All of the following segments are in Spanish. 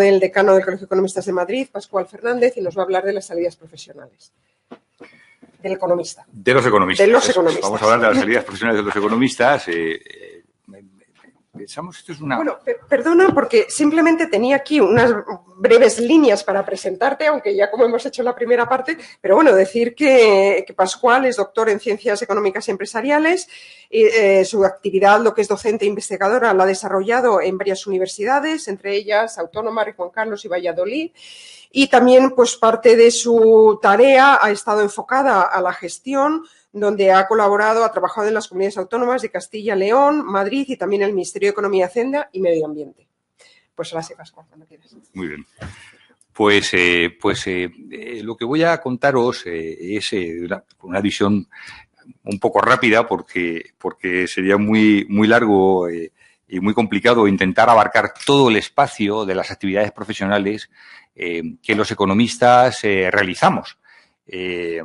El decano del Colegio de Economistas de Madrid, Pascual Fernández, y nos va a hablar de las salidas profesionales. Del economista. De los economistas. De los economistas. Vamos a hablar de las salidas profesionales de los economistas. Pensamos, esto es una... Bueno, perdona, porque simplemente tenía aquí unas breves líneas para presentarte, aunque ya como hemos hecho en la primera parte, pero bueno, decir que Pascual es doctor en Ciencias Económicas y Empresariales, y su actividad, lo que es docente e investigadora, la ha desarrollado en varias universidades, entre ellas Autónoma, Rey Juan Carlos y Valladolid, y también pues parte de su tarea ha estado enfocada a la gestión, donde ha colaborado, ha trabajado en las comunidades autónomas de Castilla, León, Madrid y también el Ministerio de Economía, Hacienda y Medio Ambiente. Pues ahora sí, Pascual, cuando quieras. Muy bien. Lo que voy a contaros es una visión un poco rápida porque sería muy largo y muy complicado intentar abarcar todo el espacio de las actividades profesionales que los economistas realizamos. Este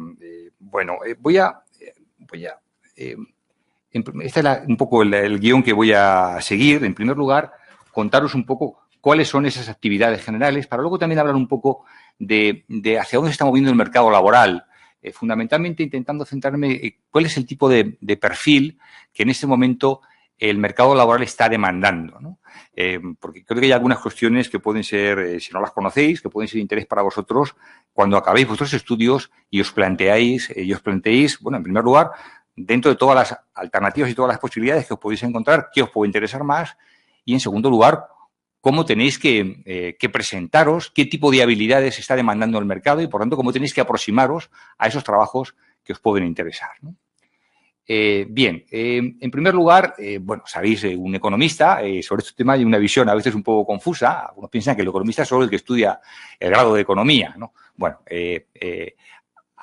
es un poco el guión que voy a seguir. En primer lugar, contaros un poco cuáles son esas actividades generales, para luego también hablar un poco de hacia dónde se está moviendo el mercado laboral, fundamentalmente intentando centrarme en cuál es el tipo de perfil que en este momento el mercado laboral está demandando, ¿no? Porque creo que hay algunas cuestiones que pueden ser, si no las conocéis, que pueden ser de interés para vosotros cuando acabéis vuestros estudios y os planteéis, bueno, en primer lugar, dentro de todas las alternativas y todas las posibilidades que os podéis encontrar, qué os puede interesar más, y en segundo lugar, cómo tenéis que presentaros, qué tipo de habilidades está demandando el mercado y, por tanto, cómo tenéis que aproximaros a esos trabajos que os pueden interesar, ¿no? En primer lugar, sabéis, un economista, sobre este tema hay una visión a veces un poco confusa. Algunos piensan que el economista es solo el que estudia el grado de economía, ¿no? Bueno,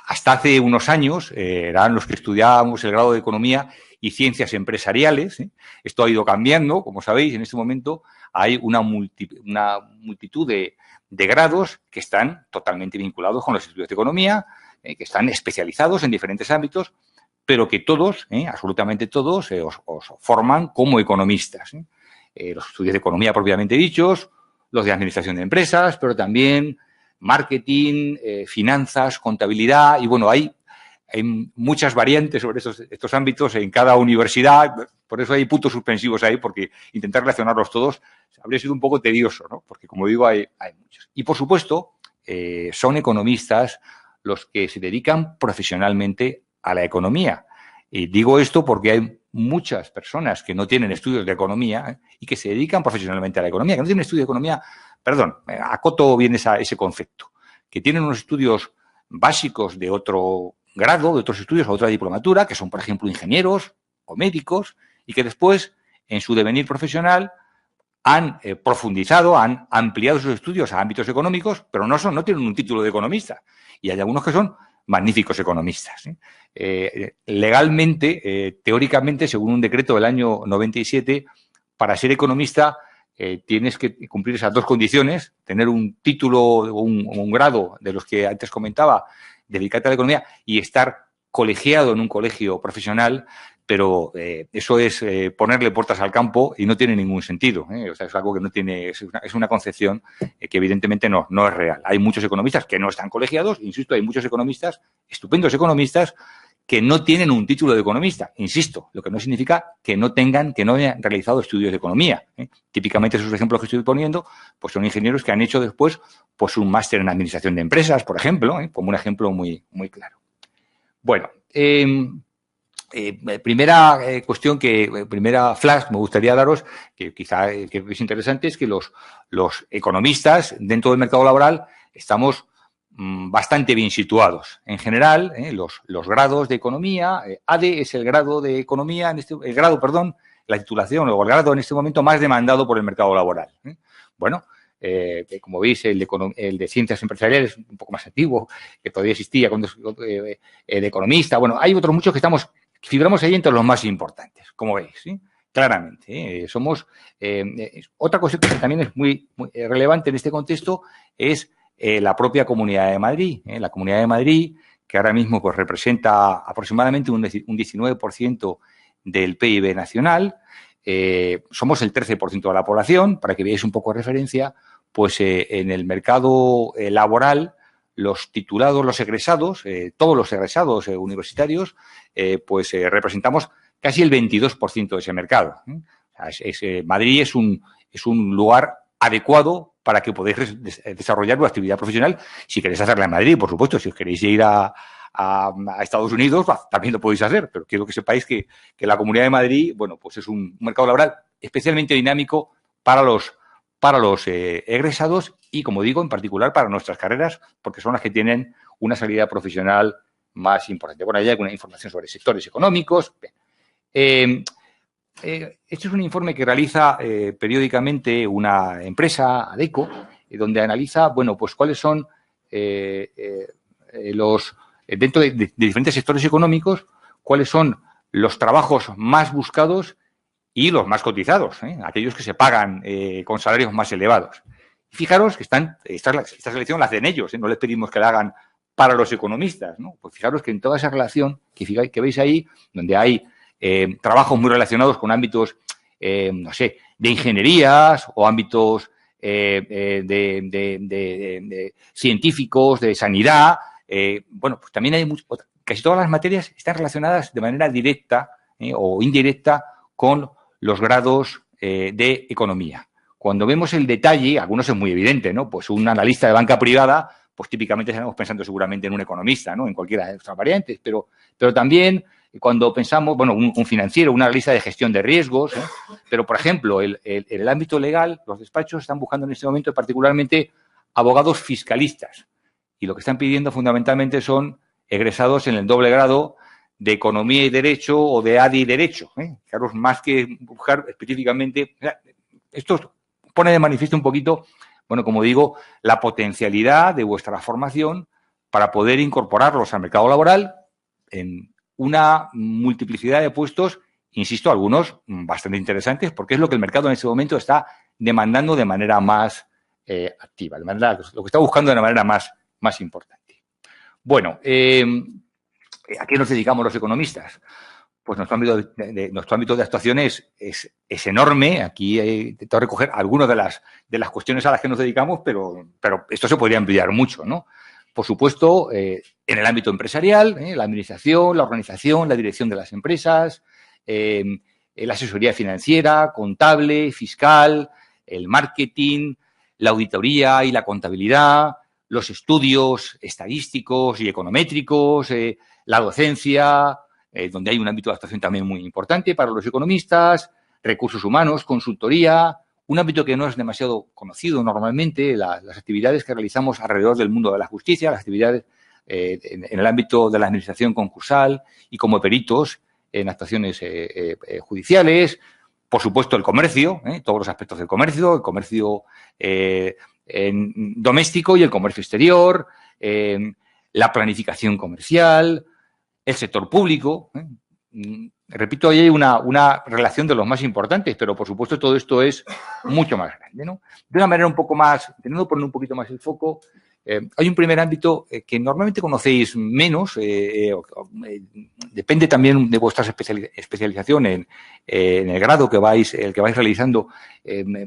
hasta hace unos años eran los que estudiábamos el grado de economía y ciencias empresariales, ¿eh? Esto ha ido cambiando, como sabéis, en este momento hay una multitud de grados que están totalmente vinculados con los estudios de economía, que están especializados en diferentes ámbitos, pero que todos, absolutamente todos, os forman como economistas, ¿eh? Los estudios de economía propiamente dichos, los de administración de empresas, pero también marketing, finanzas, contabilidad, y bueno, hay muchas variantes sobre estos ámbitos en cada universidad, por eso hay puntos suspensivos ahí, porque intentar relacionarlos todos habría sido un poco tedioso, ¿no? Porque, como digo, hay muchos. Y, por supuesto, son economistas los que se dedican profesionalmente a la economía. Y digo esto porque hay muchas personas que no tienen estudios de economía y que se dedican profesionalmente a la economía, que no tienen estudios de economía, acoto bien ese concepto, que tienen unos estudios básicos de otro grado, de otros estudios, o otra diplomatura, que son, por ejemplo, ingenieros o médicos, y que después, en su devenir profesional, han profundizado, han ampliado sus estudios a ámbitos económicos, pero no tienen un título de economista. Y hay algunos que son magníficos economistas, ¿eh? Legalmente, teóricamente, según un decreto del año 97, para ser economista tienes que cumplir esas dos condiciones, tener un título o un grado de los que antes comentaba, dedicarte a la economía y estar colegiado en un colegio profesional, pero eso es ponerle puertas al campo y no tiene ningún sentido, ¿eh? O sea, es algo que no tiene, es una concepción que evidentemente no es real. Hay muchos economistas que no están colegiados, insisto, hay muchos economistas, estupendos economistas, que no tienen un título de economista, insisto, lo que no significa que no hayan realizado estudios de economía, ¿eh? Típicamente esos ejemplos que estoy poniendo, pues son ingenieros que han hecho después pues un máster en administración de empresas, por ejemplo, como un ejemplo muy claro. Bueno, primera cuestión primera flash me gustaría daros, que quizá que es interesante, es que los economistas dentro del mercado laboral estamos bastante bien situados. En general, los grados de economía, ADE es el grado de economía, la titulación o el grado en este momento más demandado por el mercado laboral. Bueno, como veis, el de ciencias empresariales es un poco más antiguo, que todavía existía de economista. Bueno, hay otros muchos que figuramos ahí entre los más importantes, como veis, ¿sí? Claramente. Somos otra cosa que también es muy relevante en este contexto es la propia Comunidad de Madrid. La Comunidad de Madrid, que ahora mismo pues representa aproximadamente un 19% del PIB nacional. Somos el 13% de la población, para que veáis un poco de referencia, pues en el mercado laboral, los titulados, los egresados, todos los egresados universitarios, pues representamos casi el 22% de ese mercado. O sea, Madrid es un lugar adecuado para que podáis desarrollar vuestra actividad profesional, si queréis hacerla en Madrid, por supuesto. Si os queréis ir a Estados Unidos, también lo podéis hacer, pero quiero que sepáis que la Comunidad de Madrid, bueno, pues es un mercado laboral especialmente dinámico para los egresados y, como digo, en particular para nuestras carreras, porque son las que tienen una salida profesional más importante. Bueno, hay alguna información sobre sectores económicos. Este es un informe que realiza periódicamente una empresa, Adecco, donde analiza, bueno, pues cuáles son dentro de diferentes sectores económicos, cuáles son los trabajos más buscados y los más cotizados, aquellos que se pagan con salarios más elevados. Fijaros que esta selección la hacen ellos, no les pedimos que la hagan para los economistas, ¿no? Pues fijaros que en toda esa relación que veis ahí, donde hay trabajos muy relacionados con ámbitos, no sé, de ingenierías o ámbitos de científicos, de sanidad, bueno, pues también hay casi todas las materias están relacionadas de manera directa o indirecta con los grados de economía. Cuando vemos el detalle, algunos es muy evidente, ¿no? Pues un analista de banca privada, pues típicamente estamos pensando seguramente en un economista, ¿no? En cualquiera de estas variantes, pero también cuando pensamos, bueno, un financiero, una analista de gestión de riesgos, pero, por ejemplo, en el ámbito legal, los despachos están buscando en este momento particularmente abogados fiscalistas. Y lo que están pidiendo fundamentalmente son egresados en el doble grado de Economía y Derecho o de ADI y Derecho. Fijaros, más que buscar específicamente. Esto pone de manifiesto un poquito, bueno, como digo, la potencialidad de vuestra formación para poder incorporarlos al mercado laboral en una multiplicidad de puestos, insisto, algunos bastante interesantes, porque es lo que el mercado en este momento está demandando de manera más activa, de manera, lo que está buscando de una manera más importante. Bueno, ¿a qué nos dedicamos los economistas? Pues nuestro ámbito de actuación es enorme. Aquí tengo que recoger algunas de las cuestiones a las que nos dedicamos, pero esto se podría ampliar mucho, ¿no? Por supuesto, en el ámbito empresarial, la administración, la organización, la dirección de las empresas, la asesoría financiera, contable, fiscal, el marketing, la auditoría y la contabilidad, los estudios estadísticos y econométricos, la docencia, donde hay un ámbito de actuación también muy importante para los economistas, recursos humanos, consultoría, un ámbito que no es demasiado conocido normalmente, las actividades que realizamos alrededor del mundo de la justicia, las actividades en el ámbito de la administración concursal y como peritos en actuaciones judiciales, por supuesto el comercio, todos los aspectos del comercio, el comercio doméstico y el comercio exterior, la planificación comercial, el sector público. Repito, ahí hay una relación de los más importantes, pero por supuesto todo esto es mucho más grande, ¿no? De una manera un poco más, intentando poner un poquito más el foco, hay un primer ámbito que normalmente conocéis menos, depende también de vuestra especialización en el grado el que vais realizando,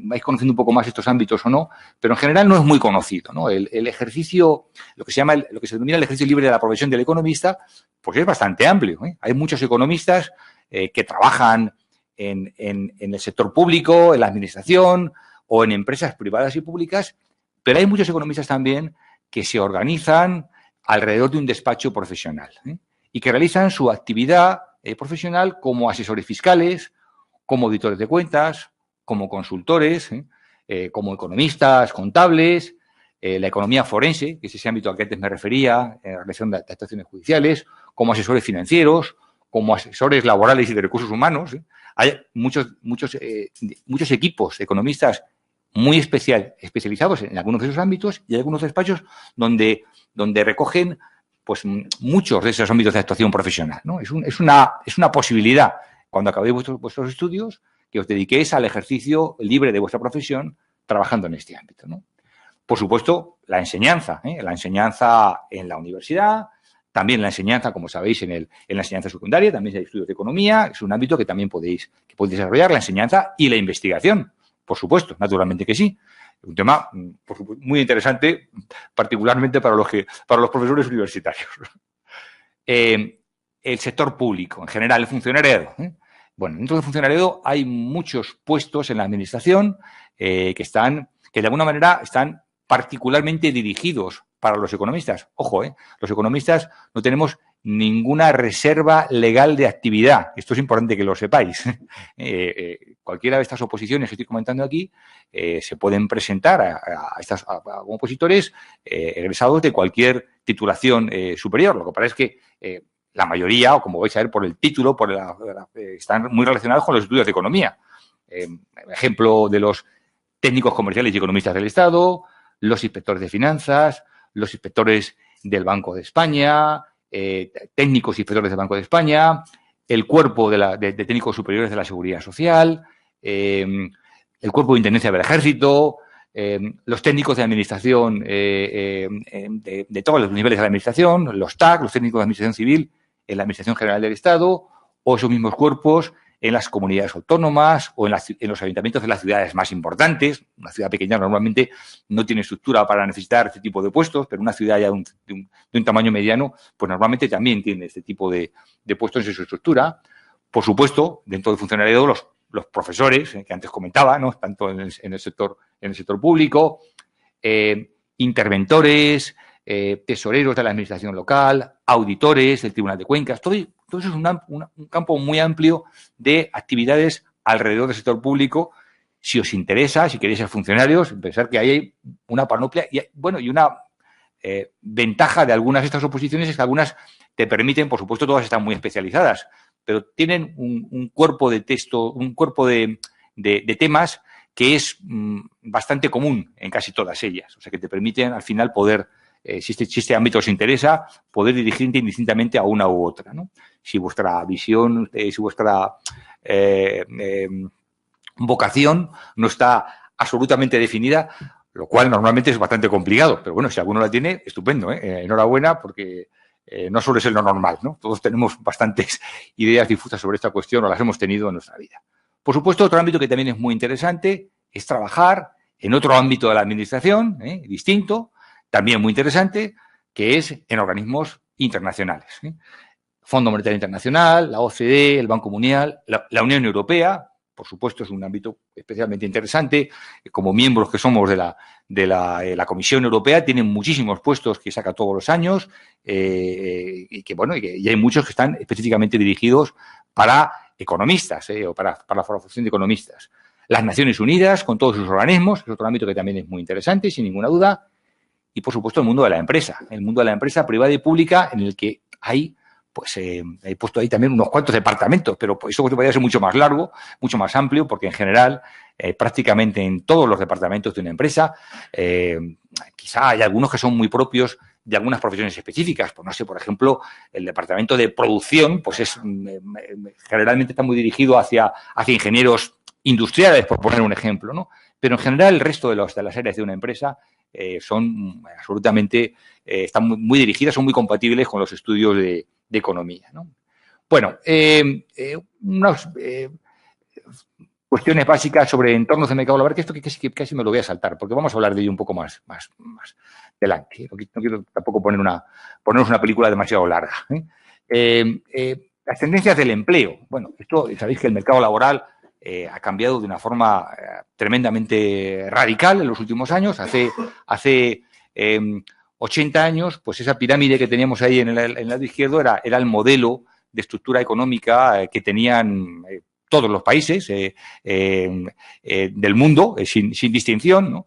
vais conociendo un poco más estos ámbitos o no, pero en general no es muy conocido, ¿no? El ejercicio, lo que se denomina el ejercicio libre de la profesión del economista, pues es bastante amplio, ¿eh? Hay muchos economistas que trabajan en el sector público, en la administración o en empresas privadas y públicas, pero hay muchos economistas también que se organizan alrededor de un despacho profesional y que realizan su actividad profesional como asesores fiscales, como auditores de cuentas, como consultores, como economistas contables, la economía forense, que es ese ámbito al que antes me refería, en la relación de actuaciones judiciales, como asesores financieros, como asesores laborales y de recursos humanos. Hay muchos equipos economistas muy especializados en algunos de esos ámbitos y hay algunos despachos donde recogen pues muchos de esos ámbitos de actuación profesional, ¿no? Es una posibilidad, cuando acabéis vuestros estudios, que os dediquéis al ejercicio libre de vuestra profesión trabajando en este ámbito, ¿no? Por supuesto, la enseñanza en la universidad, también la enseñanza, como sabéis, en la enseñanza secundaria, también hay estudios de economía, es un ámbito que también podéis desarrollar, la enseñanza y la investigación, por supuesto, naturalmente que sí. Un tema, por supuesto, muy interesante, particularmente para los profesores universitarios. El sector público, en general, el funcionariado. Bueno, dentro del funcionariado hay muchos puestos en la administración que de alguna manera están particularmente dirigidos para los economistas. Ojo, los economistas no tenemos ninguna reserva legal de actividad. Esto es importante que lo sepáis. Cualquiera de estas oposiciones que estoy comentando aquí se pueden presentar a opositores egresados de cualquier titulación superior. Lo que pasa es que la mayoría, o como vais a ver por el título, están muy relacionados con los estudios de economía. Ejemplo de los técnicos comerciales y economistas del Estado, los inspectores de finanzas, los inspectores del Banco de España, técnicos y inspectores del Banco de España, el cuerpo de técnicos superiores de la Seguridad Social, el cuerpo de intendencia del Ejército, los técnicos de administración de todos los niveles de la administración, los TAC, los técnicos de administración civil en la Administración General del Estado, o esos mismos cuerpos en las comunidades autónomas o en los ayuntamientos de las ciudades más importantes. Una ciudad pequeña normalmente no tiene estructura para necesitar este tipo de puestos, pero una ciudad ya de un tamaño mediano, pues normalmente también tiene este tipo de puestos en su estructura. Por supuesto, dentro del funcionariado, los profesores, que antes comentaba, ¿no? Tanto en el sector público, interventores, tesoreros de la administración local, auditores del Tribunal de Cuentas, todo eso es un campo muy amplio de actividades alrededor del sector público. Si os interesa, si queréis ser funcionarios, pensar que ahí hay una panoplia y una ventaja de algunas de estas oposiciones es que algunas te permiten, por supuesto, todas están muy especializadas, pero tienen un cuerpo de texto, un cuerpo de temas que es bastante común en casi todas ellas. O sea, que te permiten al final poder, si este ámbito os interesa, poder dirigirte indistintamente a una u otra, ¿no? Si vuestra visión, si vuestra vocación no está absolutamente definida, lo cual normalmente es bastante complicado. Pero bueno, si alguno la tiene, estupendo, enhorabuena, porque no suele ser lo normal, ¿no? Todos tenemos bastantes ideas difusas sobre esta cuestión o las hemos tenido en nuestra vida. Por supuesto, otro ámbito que también es muy interesante es trabajar en otro ámbito de la administración, distinto, también muy interesante, que es en organismos internacionales. Fondo Monetario Internacional, la OCDE, el Banco Mundial, la Unión Europea, por supuesto, es un ámbito especialmente interesante. Como miembros que somos de la Comisión Europea, tienen muchísimos puestos que saca todos los años y hay muchos que están específicamente dirigidos para economistas o para la formación de economistas. Las Naciones Unidas, con todos sus organismos, es otro ámbito que también es muy interesante, sin ninguna duda. Y, por supuesto, el mundo de la empresa privada y pública, en el que hay he puesto ahí también unos cuantos departamentos, pero eso podría ser mucho más largo, mucho más amplio, porque en general, prácticamente en todos los departamentos de una empresa, quizá hay algunos que son muy propios de algunas profesiones específicas. Pues no sé, por ejemplo, el departamento de producción, pues generalmente está muy dirigido hacia ingenieros industriales, por poner un ejemplo, ¿no? Pero en general el resto de las áreas de una empresa son absolutamente, están muy dirigidas, son muy compatibles con los estudios de economía, ¿no? Bueno, unas cuestiones básicas sobre entornos de mercado laboral, que esto que casi me lo voy a saltar, porque vamos a hablar de ello un poco más adelante. No quiero tampoco ponernos una película demasiado larga. Las tendencias del empleo. Bueno, esto sabéis que el mercado laboral ha cambiado de una forma tremendamente radical en los últimos años. Hace 80 años, pues esa pirámide que teníamos ahí en el lado izquierdo era el modelo de estructura económica que tenían todos los países del mundo, sin distinción, ¿no?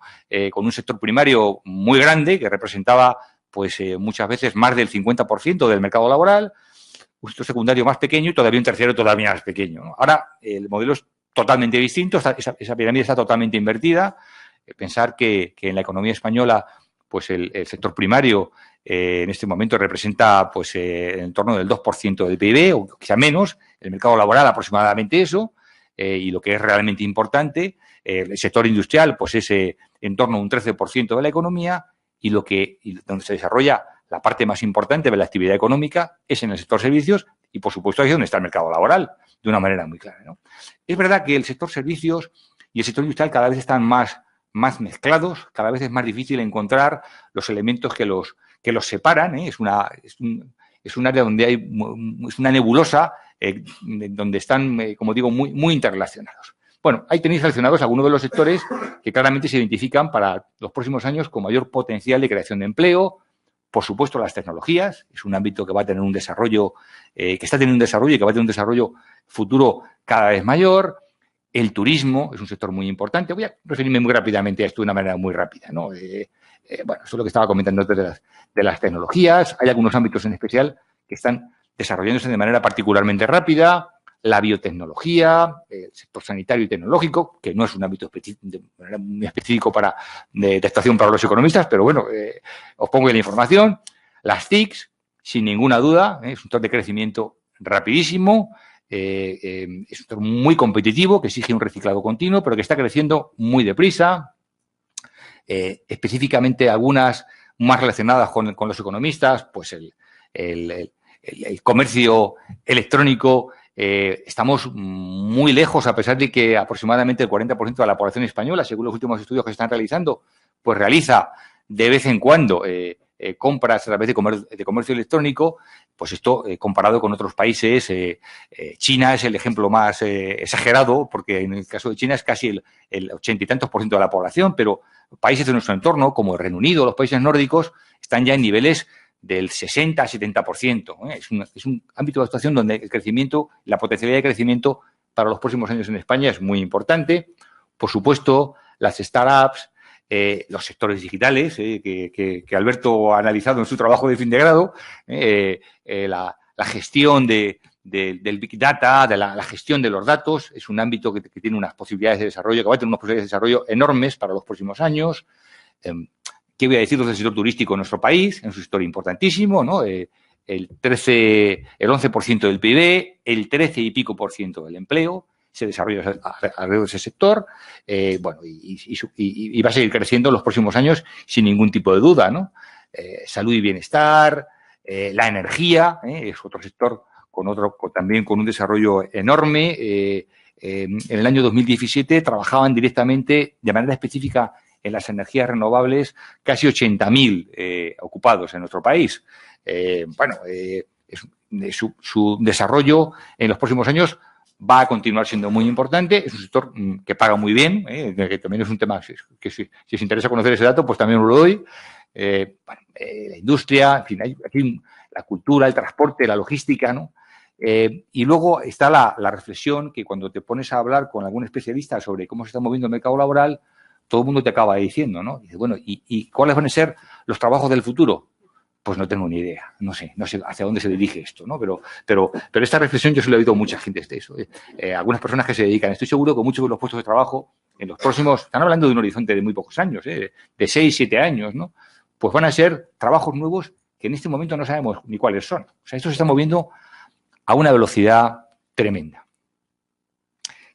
Con un sector primario muy grande que representaba pues muchas veces más del 50% del mercado laboral, un sector secundario más pequeño y todavía un terciario todavía más pequeño, ¿no? Ahora el modelo es totalmente distinto, esa pirámide está totalmente invertida. Pensar que en la economía española pues el sector primario en este momento representa pues en torno del 2% del PIB, o quizá menos, el mercado laboral aproximadamente eso, y lo que es realmente importante, el sector industrial pues es en torno a un 13% de la economía, y donde se desarrolla la parte más importante de la actividad económica es en el sector servicios, y por supuesto ahí es donde está el mercado laboral, de una manera muy clara, ¿no? Es verdad que el sector servicios y el sector industrial cada vez están más más mezclados, cada vez es más difícil encontrar los elementos que los separan, ¿eh? Es un área donde es una nebulosa donde están, como digo, muy interrelacionados. Bueno, ahí tenéis relacionados algunos de los sectores que claramente se identifican para los próximos años con mayor potencial de creación de empleo. Por supuesto, las tecnologías, es un ámbito que va a tener un desarrollo, que está teniendo un desarrollo y que va a tener un desarrollo futuro cada vez mayor. El turismo es un sector muy importante. Voy a referirme muy rápidamente a esto de una manera muy rápida, ¿no? Bueno, esto es lo que estaba comentando antes de las tecnologías. Hay algunos ámbitos en especial que están desarrollándose de manera particularmente rápida. La biotecnología, el sector sanitario y tecnológico, que no es un ámbito de manera muy específico de actuación para los economistas, pero bueno, os pongo la información. Las TICs, sin ninguna duda, es un sector de crecimiento rapidísimo. Es un sector muy competitivo, que exige un reciclado continuo, pero que está creciendo muy deprisa. Específicamente algunas más relacionadas con los economistas, pues el comercio electrónico. Estamos muy lejos, a pesar de que aproximadamente el 40% de la población española, según los últimos estudios que se están realizando, pues realiza de vez en cuando compras a través de comercio electrónico. Pues esto, comparado con otros países, China es el ejemplo más exagerado, porque en el caso de China es casi el 80 y tantos % de la población, pero países de nuestro entorno, como el Reino Unido, los países nórdicos, están ya en niveles del 60 a 70%. Es un ámbito de actuación donde el crecimiento, la potencialidad de crecimiento para los próximos años en España es muy importante. Por supuesto, las startups, los sectores digitales, que Alberto ha analizado en su trabajo de fin de grado, la gestión del Big Data, de la gestión de los datos, es un ámbito que tiene unas posibilidades de desarrollo, que va a tener unas posibilidades de desarrollo enormes para los próximos años. ¿Qué voy a deciros del sector turístico en nuestro país? Es un sector importantísimo, ¿no? El 11% del PIB, el 13 y pico % del empleo se desarrolla alrededor de ese sector, bueno, y va a seguir creciendo en los próximos años sin ningún tipo de duda, ¿no? Salud y bienestar, la energía, es otro sector también con un desarrollo enorme. En el año 2017 trabajaban directamente, de manera específica, en las energías renovables, casi 80.000 ocupados en nuestro país. Bueno, su desarrollo en los próximos años va a continuar siendo muy importante. Es un sector que paga muy bien, que también es un tema que si os interesa conocer ese dato, pues también os lo doy. Bueno, la industria, en fin, hay aquí la cultura, el transporte, la logística, ¿no? Y luego está la reflexión que cuando te pones a hablar con algún especialista sobre cómo se está moviendo el mercado laboral, todo el mundo te acaba diciendo, ¿no? Dice, bueno, ¿y cuáles van a ser los trabajos del futuro? Pues no tengo ni idea, no sé hacia dónde se dirige esto, ¿no? Pero esta reflexión yo se lo he oído a mucha gente de eso. Algunas personas que se dedican, estoy seguro que muchos de los puestos de trabajo en los próximos, están hablando de un horizonte de muy pocos años, de 6, 7 años, ¿no? Pues van a ser trabajos nuevos que en este momento no sabemos ni cuáles son. O sea, esto se está moviendo a una velocidad tremenda.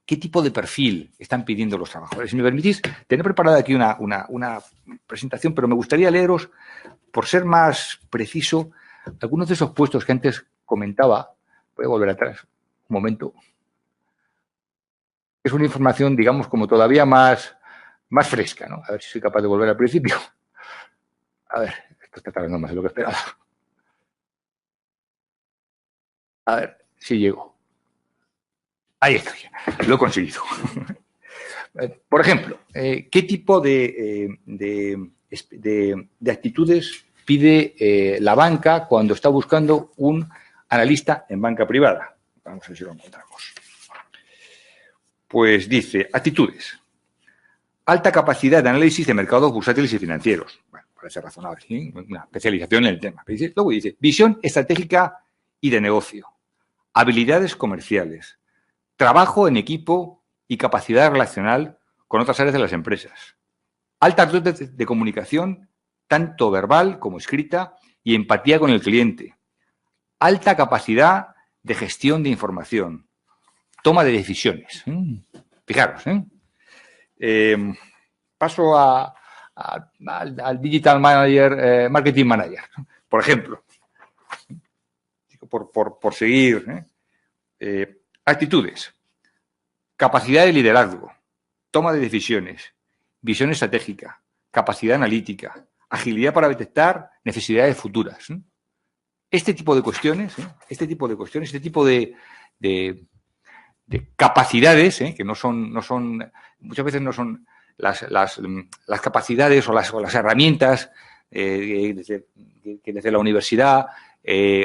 ¿Qué tipo de perfil están pidiendo los trabajadores? Si me permitís, tener preparada aquí una presentación, pero me gustaría leeros, por ser más preciso, algunos de esos puestos que antes comentaba. Voy a volver atrás un momento. Es una información, digamos, como todavía más fresca, ¿no? A ver si soy capaz de volver al principio. A ver, esto está tardando más de lo que esperaba. A ver si llego. Ahí estoy, lo he conseguido. Por ejemplo, ¿qué tipo de actitudes pide la banca cuando está buscando un analista en banca privada? Vamos a ver si lo encontramos. Pues dice, actitudes. Alta capacidad de análisis de mercados bursátiles y financieros. Bueno, parece razonable, ¿sí? Una especialización en el tema. Luego dice, visión estratégica y de negocio. Habilidades comerciales. Trabajo en equipo y capacidad relacional con otras áreas de las empresas. Altas dotes de comunicación, tanto verbal como escrita, y empatía con el cliente. Alta capacidad de gestión de información. Toma de decisiones. Fijaros, paso al Digital Manager, Marketing Manager, por ejemplo. Por seguir. Actitudes. Capacidad de liderazgo, toma de decisiones, visión estratégica, capacidad analítica, agilidad para detectar necesidades futuras. Este tipo de cuestiones, este tipo de capacidades, que muchas veces no son las capacidades o las herramientas que desde la universidad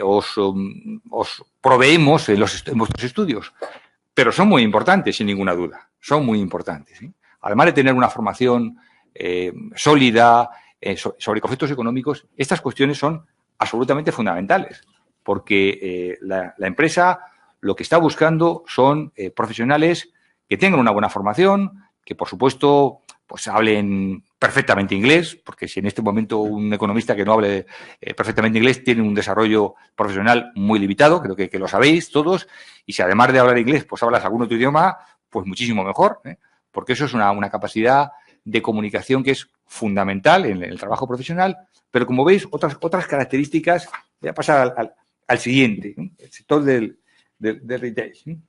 os proveemos en vuestros estudios, pero son muy importantes, sin ninguna duda, son muy importantes. Además de tener una formación sólida sobre conceptos económicos, estas cuestiones son absolutamente fundamentales, porque la empresa lo que está buscando son profesionales que tengan una buena formación, que por supuesto pues hablen perfectamente inglés, porque si en este momento un economista que no hable perfectamente inglés tiene un desarrollo profesional muy limitado, creo que lo sabéis todos, y si además de hablar inglés pues hablas algún otro idioma, pues muchísimo mejor, porque eso es una capacidad de comunicación que es fundamental en el trabajo profesional, pero como veis, otras características, voy a pasar al siguiente, el sector del retail.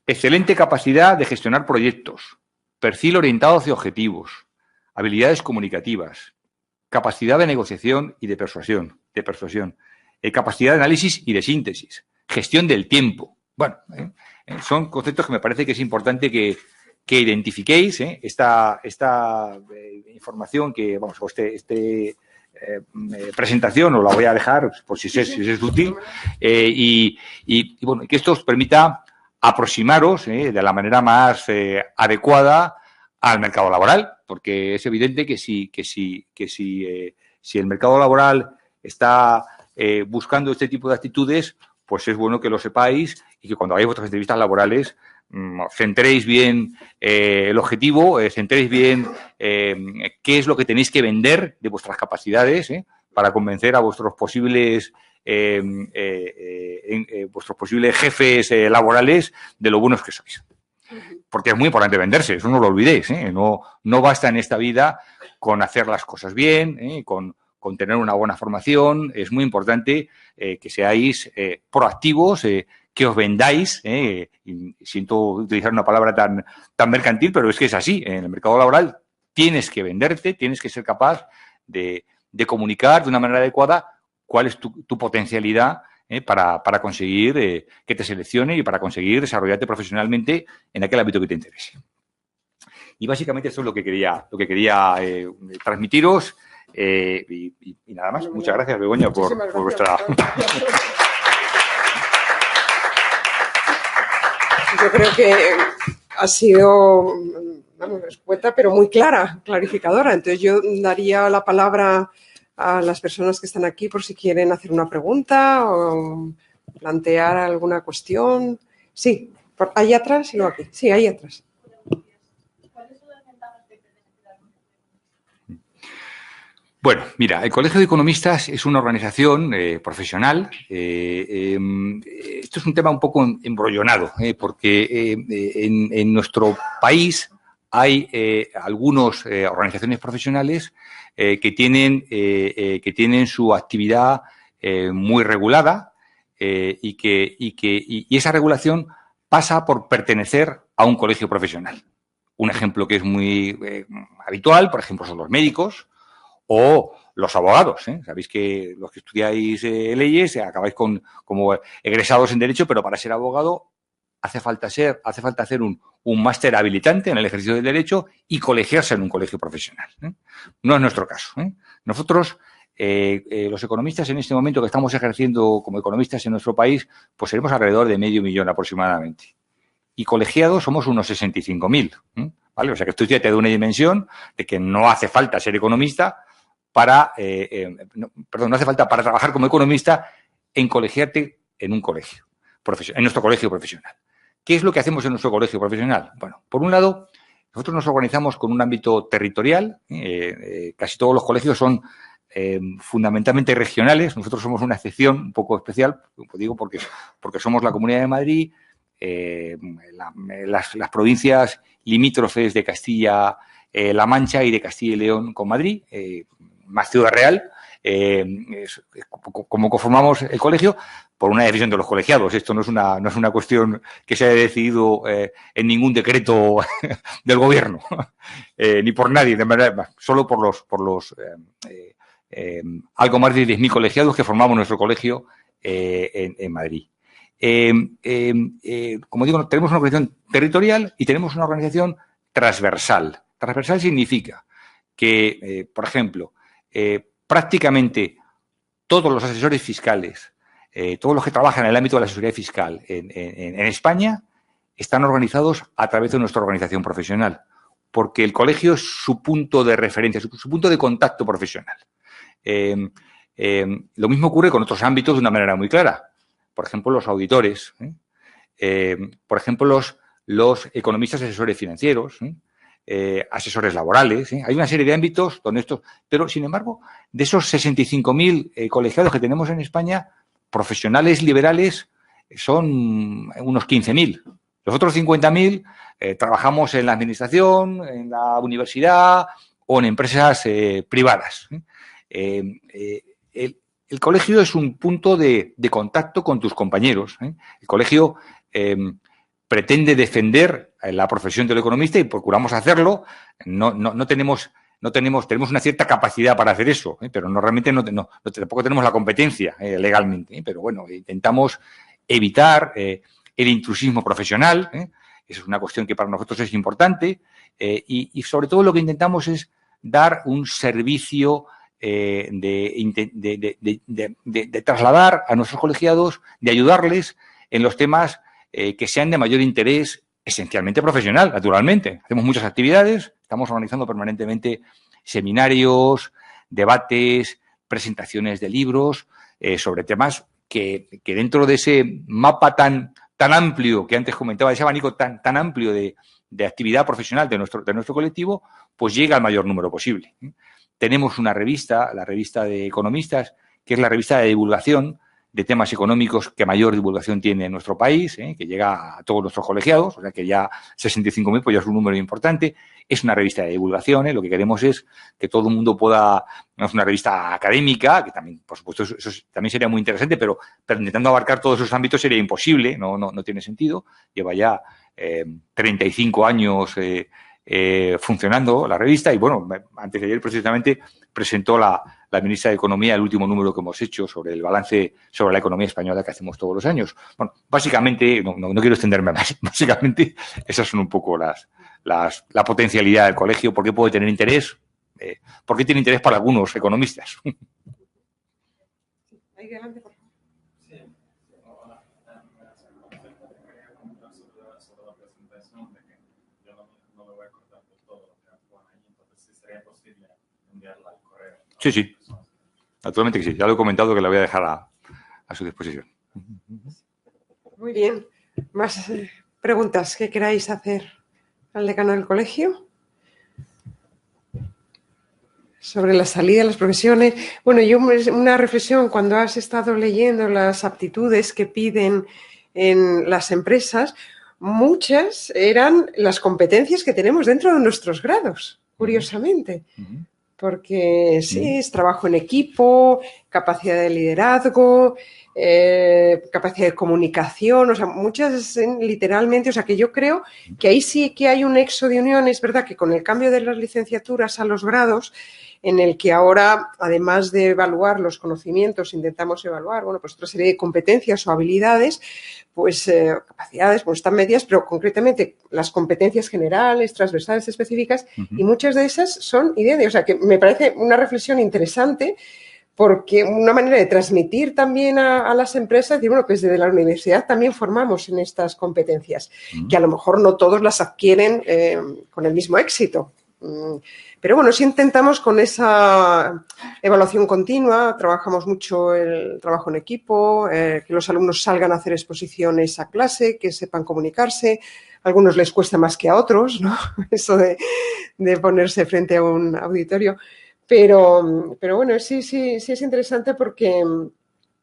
Excelente capacidad de gestionar proyectos, perfil orientado hacia objetivos, habilidades comunicativas, capacidad de negociación y de persuasión, capacidad de análisis y de síntesis, gestión del tiempo. Bueno, son conceptos que me parece que es importante que identifiquéis. Esta información que, vamos, presentación os la voy a dejar por si es útil y bueno, que esto os permita aproximaros de la manera más adecuada al mercado laboral, porque es evidente que si el mercado laboral está buscando este tipo de actitudes, pues es bueno que lo sepáis y que cuando hagáis vuestras entrevistas laborales centréis bien el objetivo, centréis bien qué es lo que tenéis que vender de vuestras capacidades para convencer a vuestros posibles jefes laborales de lo buenos que sois. Porque es muy importante venderse, eso no lo olvidéis. No basta en esta vida con hacer las cosas bien, con tener una buena formación. Es muy importante que seáis proactivos, que os vendáis, y siento utilizar una palabra tan mercantil, pero es que es así. En el mercado laboral tienes que venderte, tienes que ser capaz de comunicar de una manera adecuada cuál es tu potencialidad para conseguir que te seleccione y para conseguir desarrollarte profesionalmente en aquel ámbito que te interese. Y básicamente eso es lo que quería transmitiros. Y nada más. Muchas gracias, Begoña, por vuestra... Yo creo que ha sido, escueta, pero muy clarificadora. Entonces yo daría la palabra a las personas que están aquí por si quieren hacer una pregunta o plantear alguna cuestión. Sí, ahí atrás y luego aquí. Sí, ahí atrás. Bueno, mira, el Colegio de Economistas es una organización profesional. Esto es un tema un poco embrollonado, porque en nuestro país hay algunas organizaciones profesionales que tienen su actividad muy regulada y esa regulación pasa por pertenecer a un colegio profesional. Un ejemplo que es muy habitual, por ejemplo, son los médicos o los abogados. Sabéis que los que estudiáis leyes acabáis como egresados en Derecho, pero para ser abogado hace falta hacer un máster habilitante en el ejercicio del Derecho y colegiarse en un colegio profesional. No es nuestro caso. Nosotros, los economistas en este momento que estamos ejerciendo como economistas en nuestro país, pues seremos alrededor de 500.000 aproximadamente. Y colegiados somos unos 65.000. ¿Vale? O sea que esto ya te da una dimensión de que no hace falta ser economista no hace falta para trabajar como economista en colegiarte en un colegio profesional, en nuestro colegio profesional. ¿Qué es lo que hacemos en nuestro colegio profesional? Bueno, por un lado, nosotros nos organizamos con un ámbito territorial. Casi todos los colegios son fundamentalmente regionales. Nosotros somos una excepción un poco especial, digo, porque somos la Comunidad de Madrid, las provincias limítrofes de Castilla-La Mancha y de Castilla y León con Madrid, más Ciudad Real, como conformamos el colegio, por una decisión de los colegiados. Esto no es una cuestión que se haya decidido en ningún decreto del gobierno, ni por nadie, de manera, solo por los algo más de 10.000 colegiados que formamos nuestro colegio en Madrid. Como digo, tenemos una organización territorial y tenemos una organización transversal. Transversal significa que, por ejemplo, prácticamente todos los asesores fiscales, todos los que trabajan en el ámbito de la asesoría fiscal en España, están organizados a través de nuestra organización profesional, porque el colegio es su punto de referencia, su punto de contacto profesional. Lo mismo ocurre con otros ámbitos de una manera muy clara. Por ejemplo, los auditores, por ejemplo, los economistas asesores financieros, asesores laborales. Hay una serie de ámbitos donde estos... Pero, sin embargo, de esos 65.000 colegiados que tenemos en España, profesionales liberales son unos 15.000. Los otros 50.000 trabajamos en la administración, en la universidad o en empresas privadas. El colegio es un punto de contacto con tus compañeros. El colegio pretende defender la profesión del economista y procuramos hacerlo. Tenemos una cierta capacidad para hacer eso, pero realmente tampoco tenemos la competencia legalmente. Pero bueno, intentamos evitar el intrusismo profesional. Esa es una cuestión que para nosotros es importante. Y sobre todo lo que intentamos es dar un servicio de trasladar a nuestros colegiados, de ayudarles en los temas que sean de mayor interés, esencialmente profesional, naturalmente. Hacemos muchas actividades, estamos organizando permanentemente seminarios, debates, presentaciones de libros sobre temas que dentro de ese mapa tan amplio que antes comentaba, ese abanico tan amplio de actividad profesional de nuestro colectivo, pues llega al mayor número posible. Tenemos una revista, la revista de economistas, que es la revista de divulgación de temas económicos que mayor divulgación tiene en nuestro país, que llega a todos nuestros colegiados, o sea que ya 65.000 pues ya es un número importante. Es una revista de divulgación, lo que queremos es que todo el mundo pueda, no es una revista académica, que también, por supuesto, eso también sería muy interesante, pero intentando abarcar todos esos ámbitos sería imposible, no tiene sentido. Lleva ya 35 años funcionando la revista y, bueno, antes de ayer precisamente presentó la ministra de Economía el último número que hemos hecho sobre el balance sobre la economía española que hacemos todos los años. Bueno, básicamente, no quiero extenderme más, básicamente esas son un poco la potencialidad del colegio. ¿Por qué puede tener interés? ¿Por qué tiene interés para algunos economistas? Ahí delante, por favor. Sí, naturalmente que sí. Ya lo he comentado que la voy a dejar a su disposición. Muy bien. ¿Más preguntas que queráis hacer al decano del colegio? Sobre la salida de las profesiones. Bueno, yo una reflexión, cuando has estado leyendo las aptitudes que piden en las empresas, muchas eran las competencias que tenemos dentro de nuestros grados, curiosamente. Porque sí, es trabajo en equipo, capacidad de liderazgo, capacidad de comunicación, o sea, muchas literalmente, o sea, que yo creo que ahí sí que hay un nexo de unión. Es verdad que con el cambio de las licenciaturas a los grados, en el que ahora, además de evaluar los conocimientos, intentamos evaluar, bueno, pues otra serie de competencias o habilidades, pues capacidades, pues están medias, pero concretamente las competencias generales, transversales, específicas, y muchas de esas son idénticas. O sea, que me parece una reflexión interesante, porque una manera de transmitir también a las empresas, y bueno, pues desde la universidad también formamos en estas competencias, que a lo mejor no todos las adquieren con el mismo éxito. Pero bueno, sí intentamos con esa evaluación continua, trabajamos mucho el trabajo en equipo, que los alumnos salgan a hacer exposiciones a clase, que sepan comunicarse. A algunos les cuesta más que a otros, ¿no? Eso de ponerse frente a un auditorio. Pero bueno, sí es interesante, porque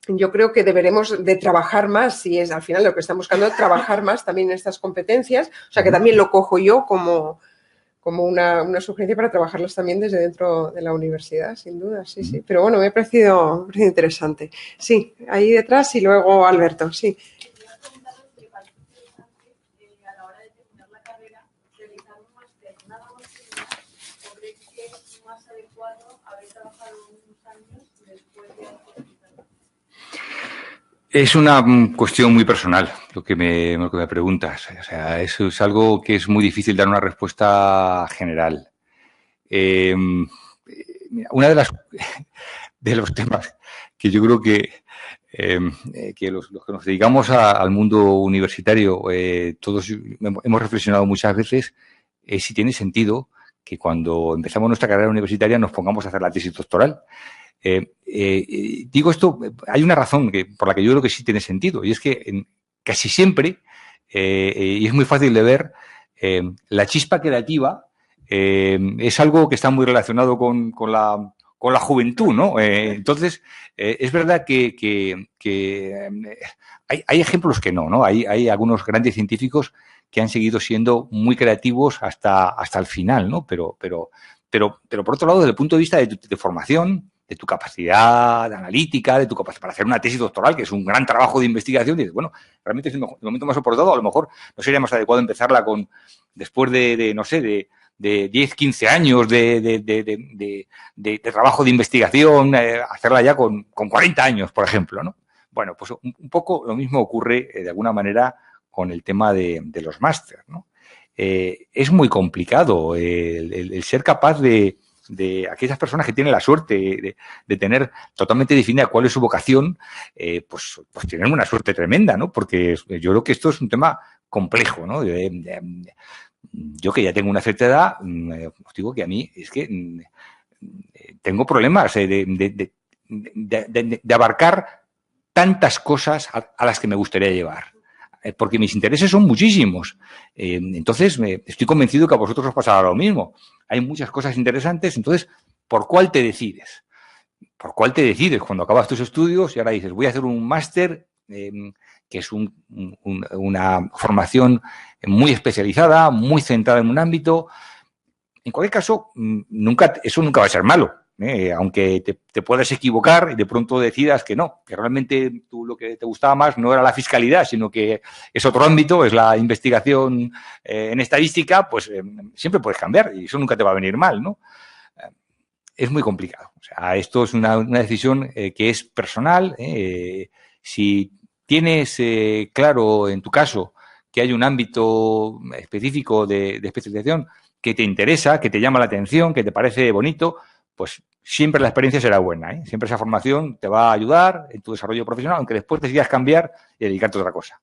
yo creo que deberemos de trabajar más, y es al final lo que estamos buscando, trabajar más también en estas competencias. O sea, que también lo cojo yo como como una sugerencia para trabajarlas también desde dentro de la universidad, sin duda, sí, sí. Pero bueno, me ha parecido interesante. Sí, ahí detrás y luego Alberto, sí. Es una cuestión muy personal lo que me preguntas. O sea, eso es algo que es muy difícil dar una respuesta general. Mira, una de los temas que yo creo que los que nos dedicamos al mundo universitario, todos hemos reflexionado muchas veces, es si tiene sentido que cuando empezamos nuestra carrera universitaria nos pongamos a hacer la tesis doctoral. Digo esto, hay una razón por la que yo creo que sí tiene sentido, y es que casi siempre, y es muy fácil de ver, la chispa creativa es algo que está muy relacionado con la juventud, ¿no? Entonces, es verdad que hay ejemplos que no. Hay algunos grandes científicos que han seguido siendo muy creativos hasta el final, ¿no? Pero por otro lado, desde el punto de vista de formación, de tu capacidad analítica, de tu capacidad para hacer una tesis doctoral, que es un gran trabajo de investigación, dices, bueno, realmente es el momento más oportuno, a lo mejor no sería más adecuado empezarla después no sé, de 10, 15 años de trabajo de investigación, hacerla ya con 40 años, por ejemplo, ¿no? Bueno, pues un poco lo mismo ocurre de alguna manera con el tema de los máster, ¿no? Es muy complicado el ser capaz de aquellas personas que tienen la suerte de tener totalmente definida cuál es su vocación, pues tienen una suerte tremenda, ¿no? Porque yo creo que esto es un tema complejo, ¿no? Yo que ya tengo una cierta edad, os digo que a mí es que tengo problemas de abarcar tantas cosas a las que me gustaría llevar. Porque mis intereses son muchísimos. Entonces, estoy convencido que a vosotros os pasará lo mismo. Hay muchas cosas interesantes, entonces, ¿por cuál te decides? ¿Por cuál te decides cuando acabas tus estudios y ahora dices, voy a hacer un máster, que es una formación muy especializada, muy centrada en un ámbito? En cualquier caso, eso nunca va a ser malo. Aunque te puedas equivocar y de pronto decidas que no, que realmente tú lo que te gustaba más no era la fiscalidad, sino que es otro ámbito, es la investigación en estadística, pues siempre puedes cambiar y eso nunca te va a venir mal, ¿no? Es muy complicado. O sea, esto es una decisión que es personal. Si tienes claro, en tu caso, que hay un ámbito específico de especialización que te interesa, que te llama la atención, que te parece bonito, pues siempre la experiencia será buena. Siempre esa formación te va a ayudar en tu desarrollo profesional, aunque después decidas cambiar y dedicarte a otra cosa.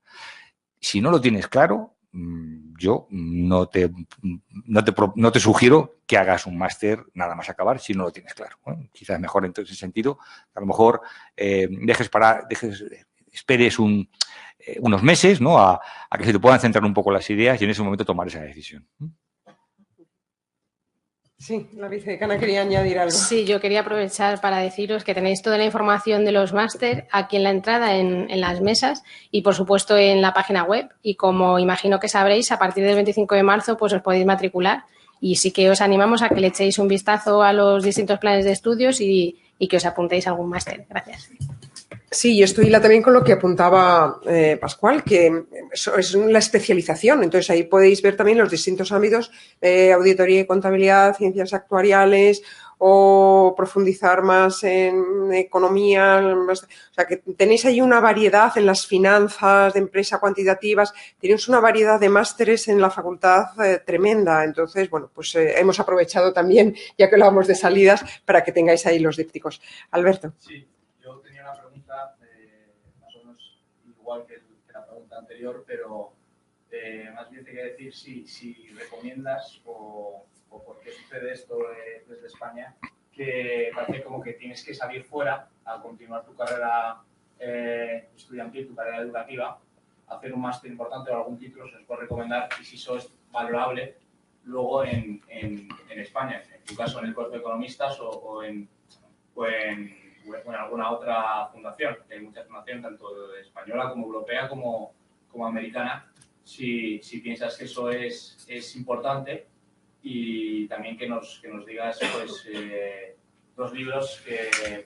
Si no lo tienes claro, yo no te sugiero que hagas un máster nada más acabar si no lo tienes claro. Quizás es mejor en ese sentido, a lo mejor esperes unos meses, ¿no? a que se te puedan centrar un poco las ideas y en ese momento tomar esa decisión. Sí, la vicedecana quería añadir algo. Sí, yo quería aprovechar para deciros que tenéis toda la información de los máster aquí en la entrada, en las mesas y, por supuesto, en la página web. Y como imagino que sabréis, a partir del 25 de marzo pues os podéis matricular y sí que os animamos a que le echéis un vistazo a los distintos planes de estudios y que os apuntéis a algún máster. Gracias. Sí, yo estoy también con lo que apuntaba Pascual, que eso es la especialización. Entonces, ahí podéis ver también los distintos ámbitos, auditoría y contabilidad, ciencias actuariales o profundizar más en economía. O sea, que tenéis ahí una variedad en las finanzas de empresa cuantitativas. Tenéis una variedad de másteres en la facultad tremenda. Entonces, bueno, pues hemos aprovechado también, ya que hablábamos de salidas, para que tengáis ahí los dípticos. Alberto. Sí. Yo tenía una pregunta más o menos igual que la pregunta anterior, pero más bien te quería decir si recomiendas o por qué sucede esto desde España, que parece como que tienes que salir fuera a continuar tu carrera estudiantil, tu carrera educativa, hacer un máster importante o algún título se os puede recomendar y si eso es valorable luego en España, en tu caso en el Cuerpo de Economistas o en alguna otra fundación, que hay muchas fundaciones, tanto española como europea como americana, si piensas que eso es importante y también que nos digas pues, 2 libros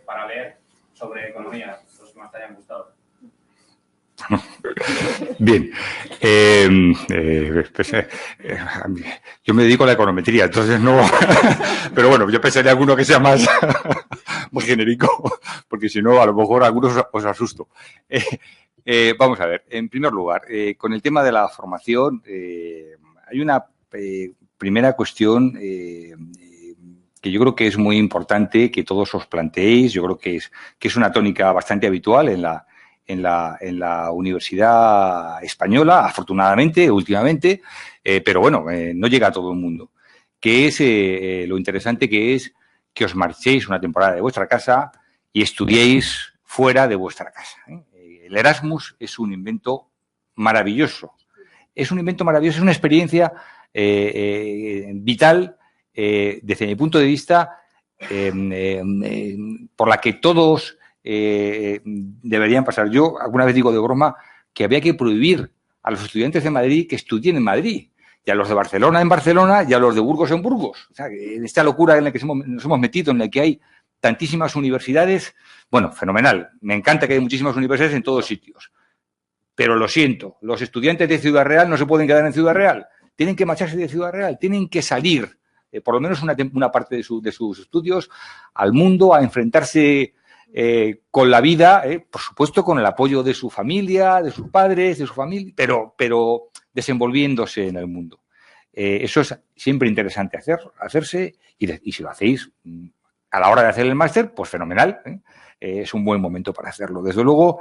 para leer sobre economía, los que más te hayan gustado. Bien. Yo me dedico a la econometría, entonces no... Pero bueno, yo pensaré alguno que sea más genérico, porque si no, a lo mejor a algunos os asusto. Vamos a ver, en primer lugar, con el tema de la formación, hay una primera cuestión que yo creo que es muy importante que todos os planteéis. Yo creo que es una tónica bastante habitual en la universidad española, afortunadamente, últimamente, pero bueno, no llega a todo el mundo. Que es lo interesante que es que os marchéis una temporada de vuestra casa y estudiéis fuera de vuestra casa. El Erasmus es un invento maravilloso. Es un invento maravilloso, es una experiencia vital desde mi punto de vista por la que todos deberían pasar. Yo alguna vez digo de broma que había que prohibir a los estudiantes de Madrid que estudien en Madrid, y a los de Barcelona en Barcelona, y a los de Burgos en Burgos. O sea, en esta locura en la que nos hemos metido, en la que hay tantísimas universidades, bueno, fenomenal. Me encanta que hay muchísimas universidades en todos sitios. Pero lo siento, los estudiantes de Ciudad Real no se pueden quedar en Ciudad Real. Tienen que marcharse de Ciudad Real, tienen que salir, por lo menos una parte de sus estudios, al mundo, a enfrentarse con la vida, por supuesto con el apoyo de su familia, de sus padres, de su familia, pero desenvolviéndose en el mundo. Eso es siempre interesante hacerse, y si lo hacéis a la hora de hacer el máster, pues fenomenal, es un buen momento para hacerlo. Desde luego,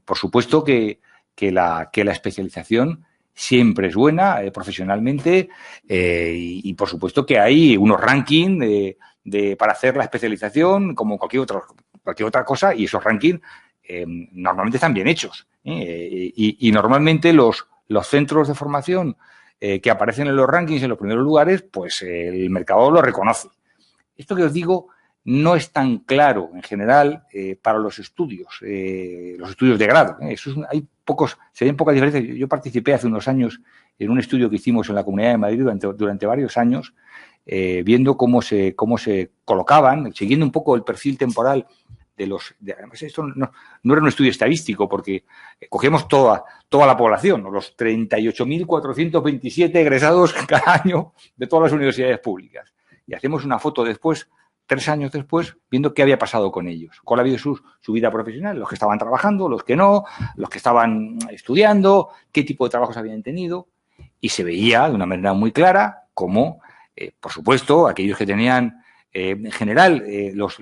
por supuesto que la especialización siempre es buena profesionalmente, y por supuesto que hay unos rankings para hacer la especialización como cualquier otra cosa, y esos rankings normalmente están bien hechos, y normalmente los centros de formación que aparecen en los rankings en los primeros lugares, pues el mercado lo reconoce. Esto que os digo no es tan claro en general para los estudios de grado. Se ven pocas diferencias. Yo participé hace unos años en un estudio que hicimos en la Comunidad de Madrid durante varios años, viendo cómo se colocaban, siguiendo un poco el perfil temporal además, esto no era un estudio estadístico, porque cogíamos toda la población, los 38.427 egresados cada año de todas las universidades públicas. Y hacemos una foto después, 3 años después, viendo qué había pasado con ellos, cuál había sido su vida profesional, los que estaban trabajando, los que no, los que estaban estudiando, qué tipo de trabajos habían tenido, y se veía de una manera muy clara cómo, por supuesto, aquellos que tenían en general los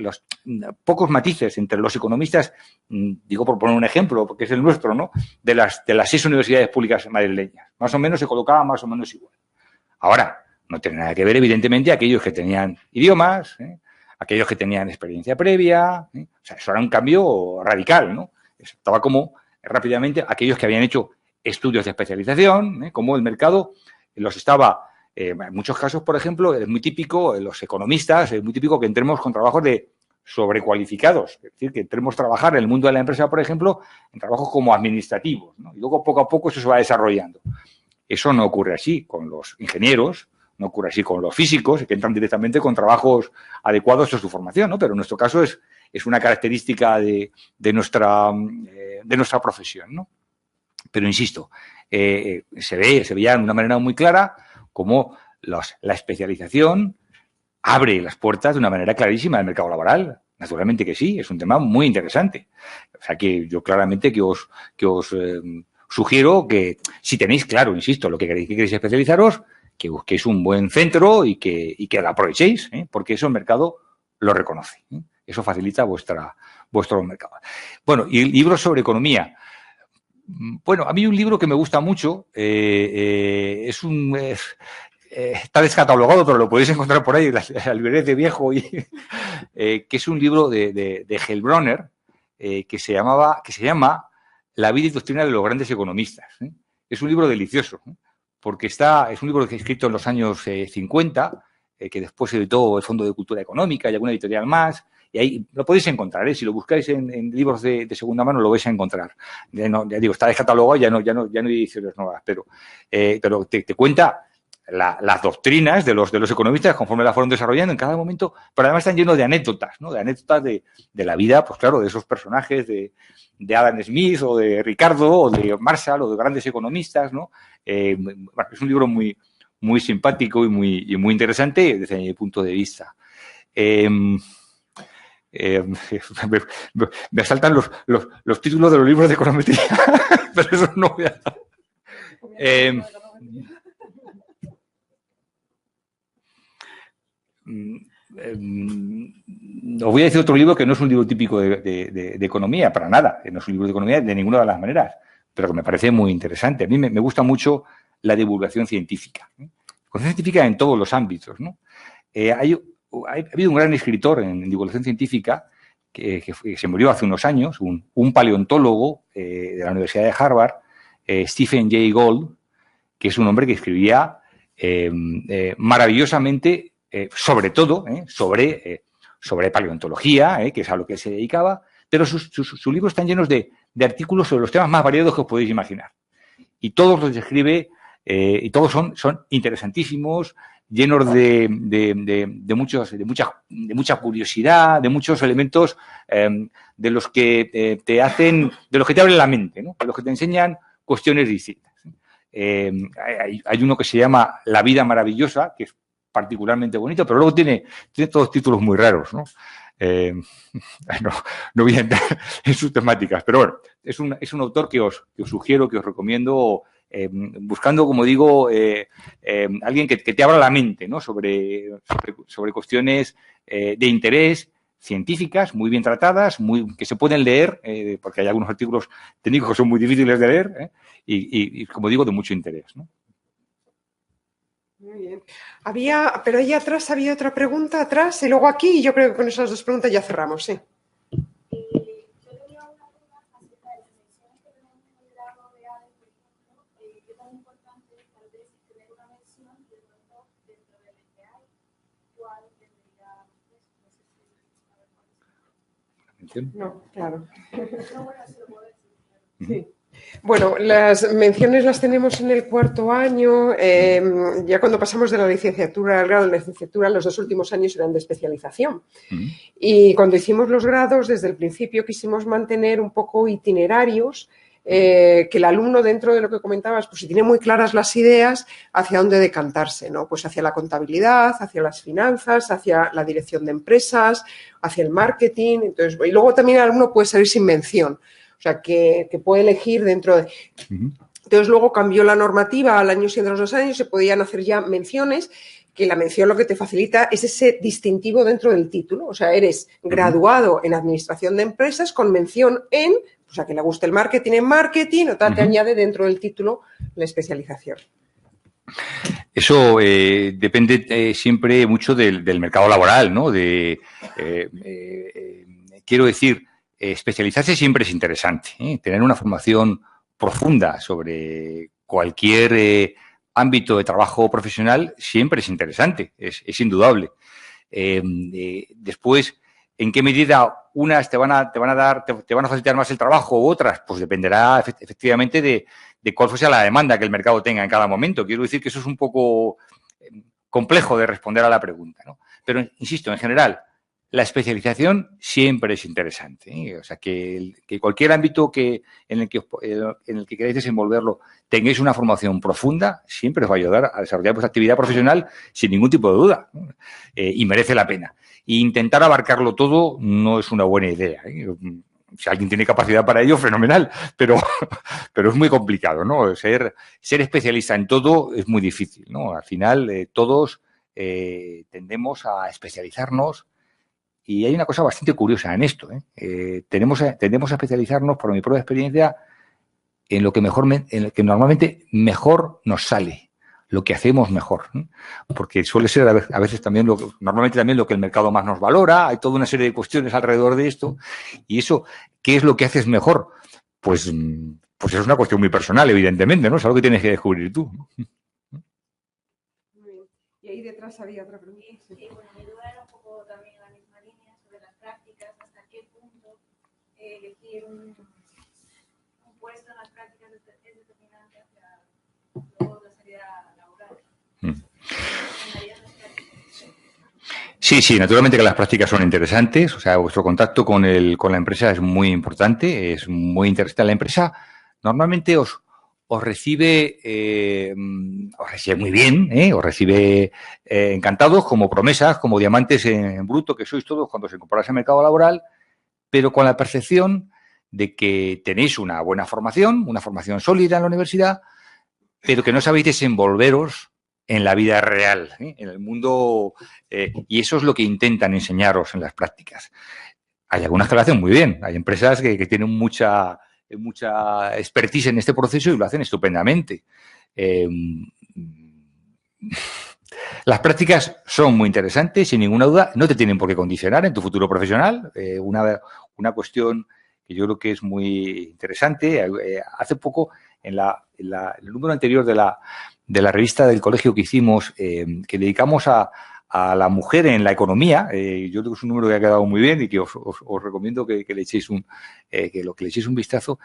pocos matices entre los economistas, digo por poner un ejemplo, porque es el nuestro, ¿no?, de las 6 universidades públicas madrileñas, más o menos se colocaban más o menos igual. Ahora, no tiene nada que ver, evidentemente, aquellos que tenían idiomas, aquellos que tenían experiencia previa, o sea, eso era un cambio radical, ¿no? Estaba como rápidamente aquellos que habían hecho estudios de especialización, como el mercado los estaba, en muchos casos, por ejemplo, es muy típico, los economistas, es muy típico que entremos con trabajos de sobrecualificados, es decir, que entremos a trabajar en el mundo de la empresa, por ejemplo, en trabajos como administrativos, ¿no? Y luego, poco a poco, eso se va desarrollando. Eso no ocurre así con los ingenieros, no ocurre así con los físicos, que entran directamente con trabajos adecuados a su formación, ¿no? Pero en nuestro caso es una característica de nuestra profesión, ¿no? Pero insisto, se veía de una manera muy clara cómo la especialización abre las puertas de una manera clarísima al mercado laboral. Naturalmente que sí, es un tema muy interesante. O sea que yo claramente que os sugiero que, si tenéis claro, insisto, lo que queréis especializaros, que busquéis un buen centro y que lo aprovechéis, porque eso el mercado lo reconoce. Eso facilita vuestro mercado. Bueno, y libros sobre economía. Bueno, a mí un libro que me gusta mucho está descatalogado, pero lo podéis encontrar por ahí, la librería de viejo, que es un libro de Heilbronner que se llama La vida y doctrina de los grandes economistas. Es un libro delicioso, porque es un libro que escrito en los años 50, que después se editó el Fondo de Cultura Económica y alguna editorial más, y ahí lo podéis encontrar, si lo buscáis en libros de segunda mano lo vais a encontrar. Ya digo, está descatalogado, ya no hay ediciones nuevas, pero te cuenta las doctrinas de los economistas conforme las fueron desarrollando en cada momento, pero además están llenos de anécdotas, ¿no? De anécdotas de la vida, pues claro, de esos personajes de Adam Smith o de Ricardo o de Marshall o de grandes economistas, ¿no? Bueno, es un libro muy, muy simpático y muy interesante desde mi punto de vista. Me saltan los títulos de los libros de econometría, pero eso no voy a... os voy a decir otro libro que no es un libro típico de economía, para nada, no es un libro de economía de ninguna de las maneras, pero que me parece muy interesante. A mí me gusta mucho la divulgación científica, ¿no? Científica en todos los ámbitos, ¿no? Ha habido un gran escritor en divulgación científica que se murió hace unos años, un paleontólogo de la Universidad de Harvard, Stephen Jay Gould, que es un hombre que escribía maravillosamente, sobre todo, sobre paleontología, que es a lo que se dedicaba, pero sus libros están llenos de artículos sobre los temas más variados que os podéis imaginar. Y todos los describe, y todos son interesantísimos, llenos de mucha curiosidad, de muchos elementos de los que te abren la mente, ¿no? De los que te enseñan cuestiones distintas. Hay uno que se llama La vida maravillosa, que es particularmente bonito, pero luego tiene todos títulos muy raros, ¿no? No voy a entrar en sus temáticas, pero bueno, es un autor que os sugiero, que os recomiendo, buscando, como digo, alguien que te abra la mente, ¿no? sobre cuestiones de interés, científicas, muy bien tratadas, que se pueden leer, porque hay algunos artículos técnicos que son muy difíciles de leer, y como digo, de mucho interés, ¿no? Muy bien. Pero ahí atrás había otra pregunta atrás y luego aquí, y yo creo que con esas dos preguntas ya cerramos, sí. Yo tenía una duda acerca de las menciones que tenemos en el grado de ADE, por ejemplo, qué tan importante es tal vez tener una mención de pronto dentro del MBA, cuál tendría, no sé si saber cuál es. No, claro. No, bueno, se lo puedo decir. Sí. Bueno, las menciones las tenemos en el cuarto año. Ya cuando pasamos de la licenciatura al grado de licenciatura, los 2 últimos años eran de especialización. Y cuando hicimos los grados, desde el principio quisimos mantener un poco itinerarios, que el alumno, dentro de lo que comentabas, pues si tiene muy claras las ideas, hacia dónde decantarse, ¿no? Pues hacia la contabilidad, hacia las finanzas, hacia la dirección de empresas, hacia el marketing. Entonces, y luego también el alumno puede salir sin mención. O sea, que puede elegir dentro de... Entonces, luego cambió la normativa al año siguiente de los 2 años, se podían hacer ya menciones, que la mención lo que te facilita es ese distintivo dentro del título. O sea, eres graduado en Administración de Empresas con mención en, o sea, que le guste el marketing en marketing, o tal, te añade dentro del título la especialización. Eso depende siempre mucho del mercado laboral, ¿no? Quiero decir, especializarse siempre es interesante, ¿eh? Tener una formación profunda sobre cualquier ámbito de trabajo profesional siempre es interesante, es indudable. Después, ¿en qué medida unas te van a facilitar más el trabajo u otras? Pues dependerá efectivamente de cuál fuese la demanda que el mercado tenga en cada momento. Quiero decir que eso es un poco complejo de responder a la pregunta, ¿no? Pero, insisto, en general, la especialización siempre es interesante, ¿eh? O sea, que cualquier ámbito en el que queráis desenvolverlo tengáis una formación profunda, siempre os va a ayudar a desarrollar vuestra actividad profesional sin ningún tipo de duda, ¿no? Y merece la pena. E intentar abarcarlo todo no es una buena idea, ¿eh? Si alguien tiene capacidad para ello, fenomenal, pero es muy complicado, ¿no? Ser especialista en todo es muy difícil, ¿no? Al final, todos tendemos a especializarnos. Y hay una cosa bastante curiosa en esto, ¿eh? Tendemos a especializarnos, por mi propia experiencia, en lo que normalmente mejor nos sale, lo que hacemos mejor, ¿eh? Porque suele ser a veces también normalmente también lo que el mercado más nos valora. Hay toda una serie de cuestiones alrededor de esto. Y eso, ¿qué es lo que haces mejor? Pues es una cuestión muy personal, evidentemente, ¿no? Es algo que tienes que descubrir tú. Muy bien. Y ahí detrás había otra pregunta. Sí, bueno, mi duda era un poco también en la misma línea sobre las prácticas, hasta qué punto elegir un puesto en las prácticas es determinante hacia luego la salida laboral. Sí, naturalmente que las prácticas son interesantes. O sea, vuestro contacto con la empresa es muy importante, es muy interesante. La empresa normalmente os recibe muy bien, os recibe encantados, como promesas, como diamantes en bruto que sois todos cuando se incorporáis al mercado laboral, pero con la percepción de que tenéis una buena formación, una formación sólida en la universidad, pero que no sabéis desenvolveros en la vida real, en el mundo, y eso es lo que intentan enseñaros en las prácticas. Hay algunas que lo hacen muy bien, hay empresas que tienen mucha expertise en este proceso y lo hacen estupendamente. Las prácticas son muy interesantes, sin ninguna duda, no te tienen por qué condicionar en tu futuro profesional. Una cuestión que yo creo que es muy interesante, hace poco en el número anterior de la revista del colegio que hicimos, que dedicamos a la mujer en la economía, yo creo que es un número que ha quedado muy bien y que os recomiendo que le echéis un vistazo.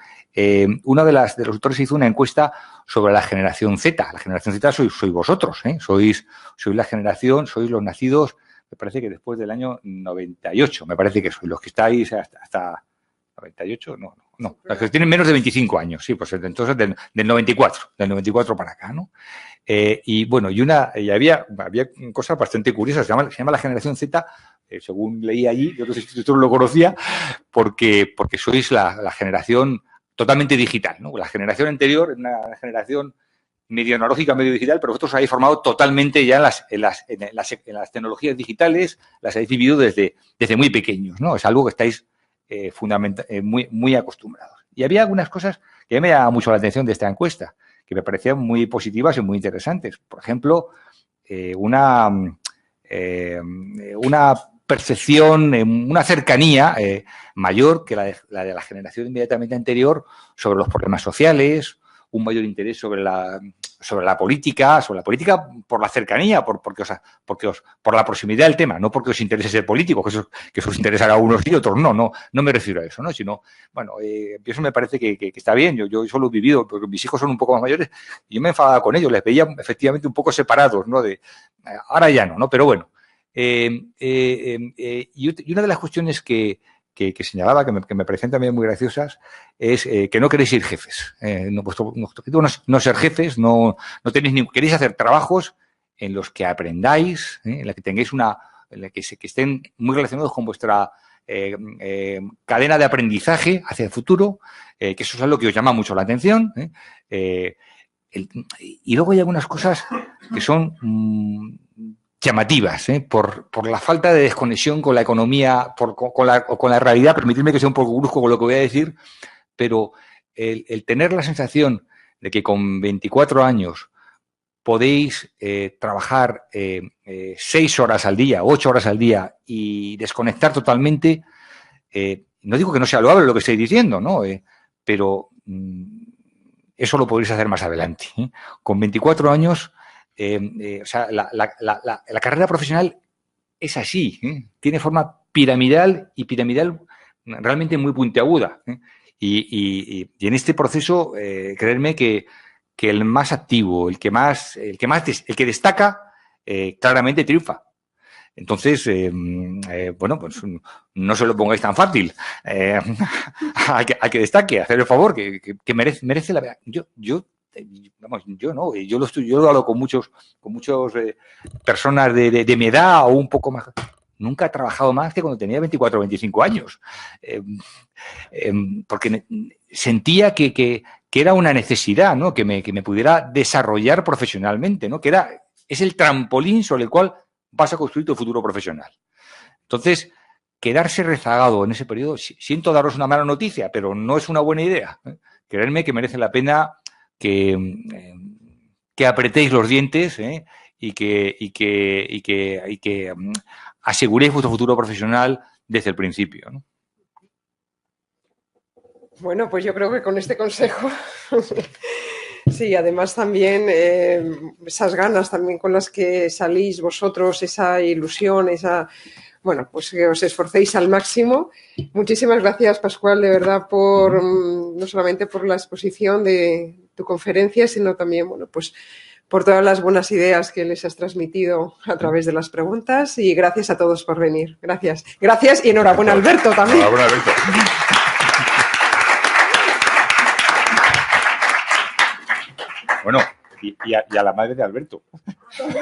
Uno de los autores hizo una encuesta sobre la generación Z. La generación Z sois vosotros, sois la generación, sois los nacidos, me parece que después del año 98, me parece que sois los que estáis hasta 98, no, los que tienen menos de 25 años, sí, pues entonces del 94 para acá, ¿no? Y bueno, y había cosas bastante curiosas, se llama la generación Z, según leí allí, yo no sé si tú lo conocía, porque sois la generación totalmente digital, ¿no? La generación anterior, una generación medio analógica, medio digital, pero vosotros habéis formado totalmente ya en las tecnologías digitales, las habéis vivido desde muy pequeños, ¿no? Es algo que estáis muy acostumbrados. Y había algunas cosas que a mí me llamaban mucho la atención de esta encuesta, que me parecían muy positivas y muy interesantes. Por ejemplo, una percepción, una cercanía mayor que la de la generación inmediatamente anterior sobre los problemas sociales, un mayor interés sobre la política por la cercanía, por la proximidad del tema, no porque os interese ser político, que eso os interesará a unos y otros, no me refiero a eso, ¿no? Sino, bueno, eso me parece que está bien, yo solo he vivido, porque mis hijos son un poco más mayores, y yo me enfadaba con ellos, les veía efectivamente un poco separados, ¿no? Ahora ya no, pero bueno. Y una de las cuestiones que señalaba, que me parecen también muy graciosas, es que no queréis ser jefes. Vuestro objetivo no es ser jefes, queréis hacer trabajos en los que aprendáis, en los que tengáis en la que estén muy relacionados con vuestra cadena de aprendizaje hacia el futuro, que eso es algo que os llama mucho la atención. Y luego hay algunas cosas que son llamativas, por la falta de desconexión con la economía, con la realidad. Permitidme que sea un poco brusco con lo que voy a decir, pero el tener la sensación de que con 24 años podéis trabajar 6 horas al día, 8 horas al día y desconectar totalmente, no digo que no sea loable lo que estoy diciendo, ¿no? Pero eso lo podréis hacer más adelante. Con 24 años... o sea, la carrera profesional es así, tiene forma piramidal y piramidal realmente muy puntiaguda. Y en este proceso, creedme que el más activo, el que destaca, claramente triunfa. Entonces, bueno, pues no se lo pongáis tan fácil. Al que destaque, hacer el favor, que merece la pena. Yo lo hablo con muchos personas de mi edad o un poco más. Nunca he trabajado más que cuando tenía 24 o 25 años. Porque sentía que era una necesidad, ¿no? Que me pudiera desarrollar profesionalmente, ¿no? Es el trampolín sobre el cual vas a construir tu futuro profesional. Entonces, quedarse rezagado en ese periodo, siento daros una mala noticia, pero no es una buena idea. Creedme que merece la pena que apretéis los dientes y que aseguréis vuestro futuro profesional desde el principio, ¿no? Bueno, pues yo creo que con este consejo, sí, además también esas ganas también con las que salís vosotros, esa ilusión, bueno, pues que os esforcéis al máximo. Muchísimas gracias, Pascual, de verdad, no solamente por la exposición de tu conferencia, sino también, bueno, pues por todas las buenas ideas que les has transmitido a través de las preguntas y gracias a todos por venir. Gracias. Gracias y enhorabuena, Alberto, también. Enhorabuena, Alberto. Bueno, y a la madre de Alberto. También.